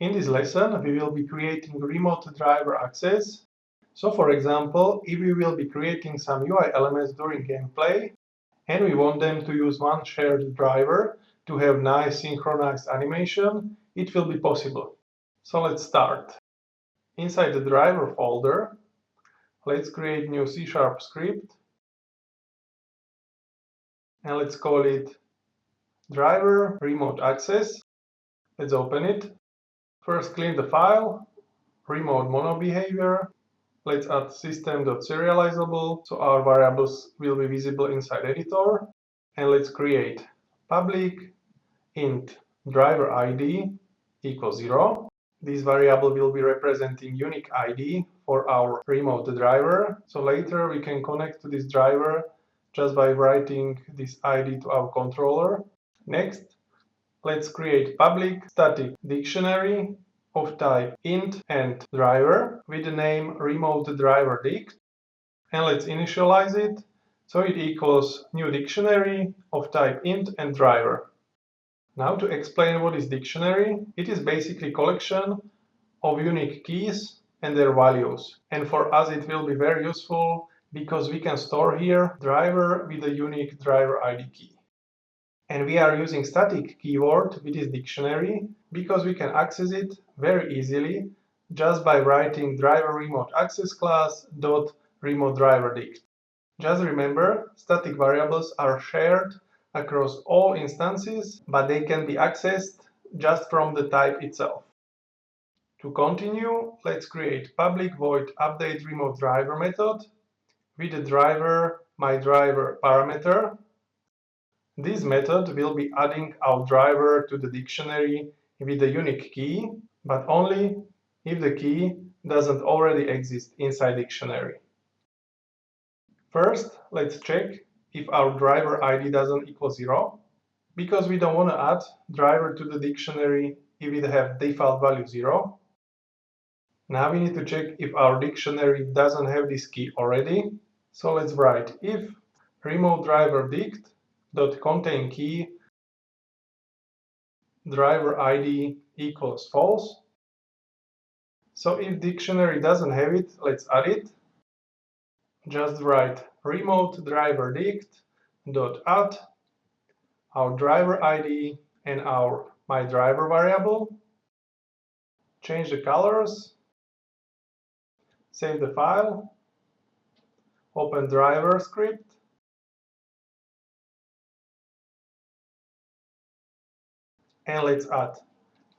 In this lesson, we will be creating remote driver access. So for example, if we will be creating some UI elements during gameplay, and we want them to use one shared driver to have nice synchronized animation, it will be possible. So let's start. Inside the driver folder, let's create new C# script, and let's call it driver remote access. Let's open it. First clean the file, remote mono behavior. Let's add system.serializable so our variables will be visible inside editor. And let's create public int driver ID equals 0. This variable will be representing unique ID for our remote driver. So later we can connect to this driver just by writing this ID to our controller. Next, let's create public static dictionary of type int and driver with the name remote driver dict, and let's initialize it so it equals new dictionary of type int and driver. Now to explain what is dictionary, it is basically collection of unique keys and their values, and for us it will be very useful because we can store here driver with a unique driver ID key. And we are using static keyword with this dictionary because we can access it very easily just by writing driver remote access class dot remote driver dict. Just remember, static variables are shared across all instances, but they can be accessed just from the type itself. To continue, let's create public void update remote driver method with the driver myDriver parameter. This method will be adding our driver to the dictionary with a unique key, but only if the key doesn't already exist inside dictionary. First, let's check if our driver ID doesn't equal 0, because we don't want to add driver to the dictionary if it have default value 0. Now we need to check if our dictionary doesn't have this key already. So let's write if remote driver dict dot contain key driver ID equals false. So if dictionary doesn't have it, let's add it. Just write remote driver dict dot add our driver ID and our myDriver variable. Change the colors. Save the file. Open driver script. And let's add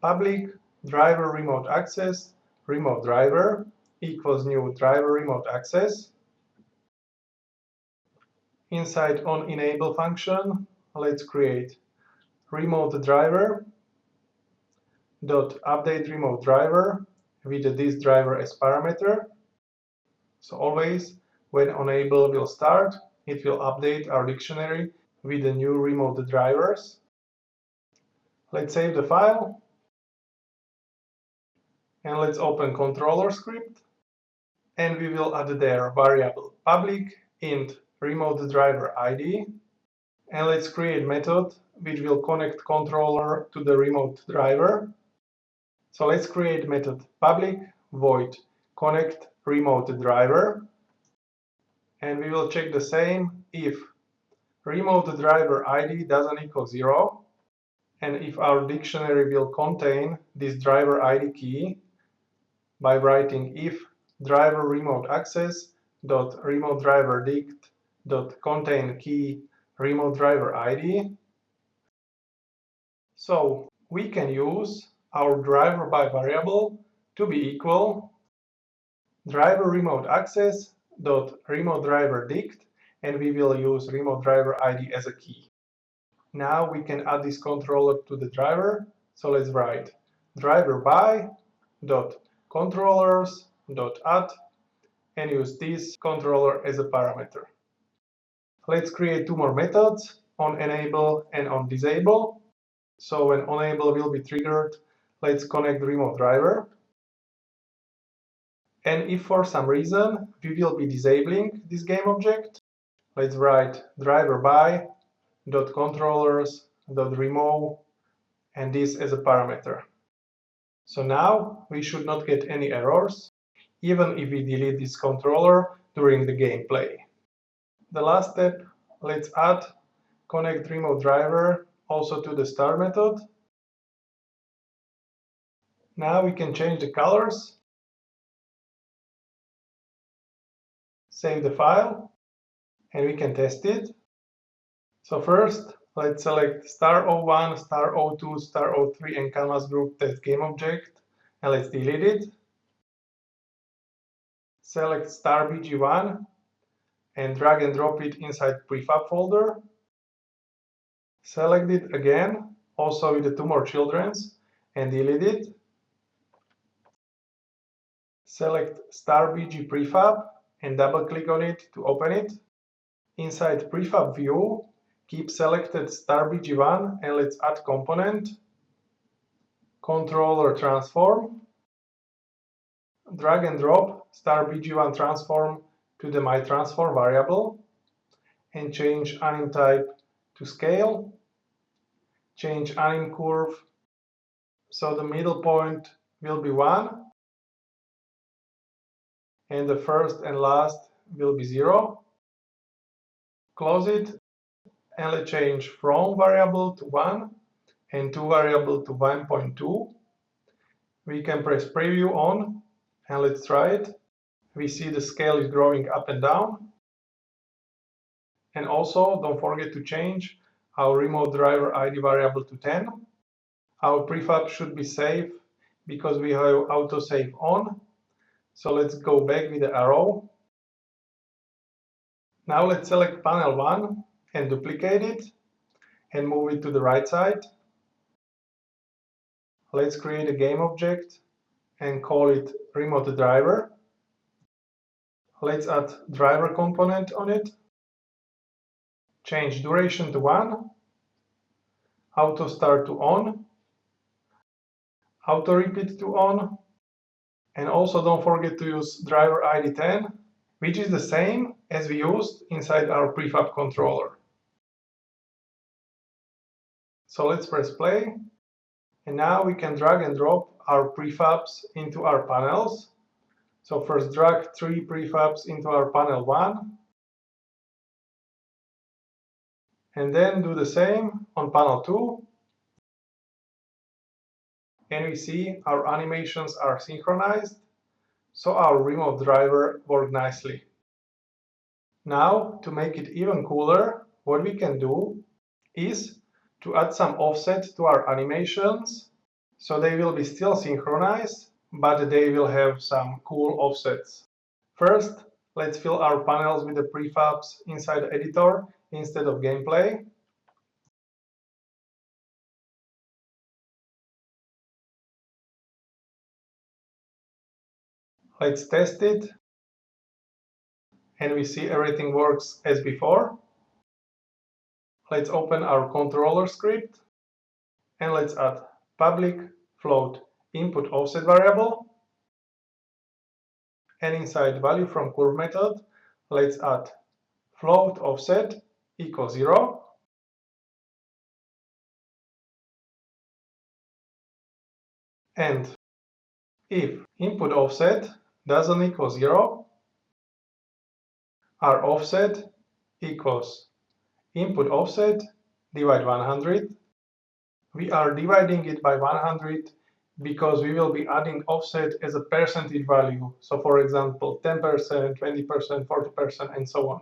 public driver remote access remote driver equals new driver remote access. Inside onEnable function, let's create remote driver dot update remote driver with this driver as parameter. So always when onEnable will start, it will update our dictionary with the new remote drivers. Let's save the file. And let's open controller script. And we will add there variable public int remote driver ID. And let's create method which will connect controller to the remote driver. So let's create method public void connect remote driver. And we will check the same if remote driver ID doesn't equal 0. And if our dictionary will contain this driver ID key by writing if driver remote access dot remote driver dict dot contain key remote driver ID. So we can use our driver by variable to be equal driver remote access dot remote driver dict, and we will use remote driver ID as a key. Now we can add this controller to the driver. So let's write driver by dot controllers dot add and use this controller as a parameter. Let's create two more methods, onEnable and onDisable. So when onEnable will be triggered, let's connect the remote driver. And if for some reason we will be disabling this game object, let's write driver by dot controllers dot remove and this as a parameter. So now we should not get any errors, even if we delete this controller during the gameplay. The last step, let's add connect remote driver also to the start method. Now we can change the colors, save the file, and we can test it. So first, let's select star01, star02, star03 and canvas group test game object, and let's delete it. Select starbg1 and drag and drop it inside prefab folder. Select it again, also with the two more children's, and delete it. Select starbg prefab and double click on it to open it. Inside prefab view, keep selected starbg1 and let's add component, controller transform. Drag and drop starbg1 transform to the myTransform variable and change anim type to scale. Change anim curve so the middle point will be 1 and the first and last will be 0. Close it and let's change from variable to 1 and to variable to 1.2. We can press preview on and let's try it. We see the scale is growing up and down. And also don't forget to change our remote driver ID variable to 10. Our prefab should be safe because we have autosave on. So let's go back with the arrow. Now let's select panel 1 and duplicate it and move it to the right side. Let's create a game object and call it remote driver. Let's add driver component on it. Change duration to 1, auto start to on, auto repeat to on, and also don't forget to use driver ID 10, which is the same as we used inside our prefab controller. So let's press play, and now we can drag and drop our prefabs into our panels. So first drag 3 prefabs into our panel 1, and then do the same on panel 2. And we see our animations are synchronized, so our remote driver worked nicely. Now, to make it even cooler, what we can do is to add some offset to our animations, so they will be still synchronized, but they will have some cool offsets. First, let's fill our panels with the prefabs inside the editor instead of gameplay. Let's test it, and we see everything works as before. Let's open our controller script, and let's add public float input offset variable. And inside value from curve method, let's add float offset equals 0. And if input offset doesn't equal 0, our offset equals input offset divide 100. We are dividing it by 100 because we will be adding offset as a percentage value. So for example, 10%, 20%, 40%, and so on.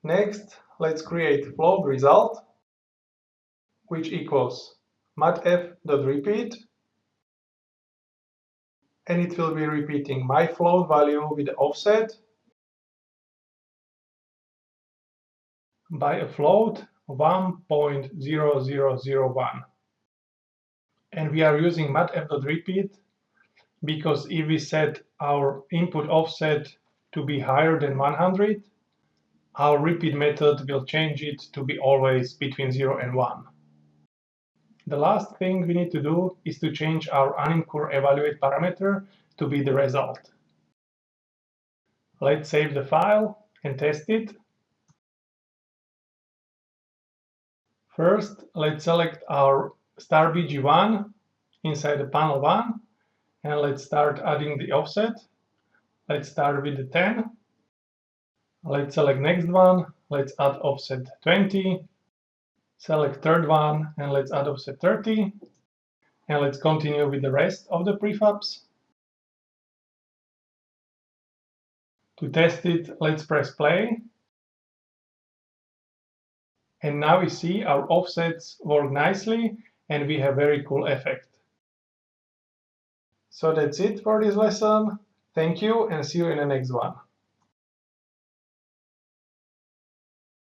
Next, let's create float result, which equals matf.repeat, and it will be repeating my float value with the offset by a float 1.0001. And we are using matf.repeat because if we set our input offset to be higher than 100, our repeat method will change it to be always between 0 and 1. The last thing we need to do is to change our animcur evaluate parameter to be the result. Let's save the file and test it. First, let's select our starbg1 inside the panel 1, and let's start adding the offset. Let's start with the 10. Let's select next one. Let's add offset 20. Select third one and let's add offset 30. And let's continue with the rest of the prefabs. To test it, let's press play. And now we see our offsets work nicely and we have very cool effect. So that's it for this lesson. Thank you and see you in the next one.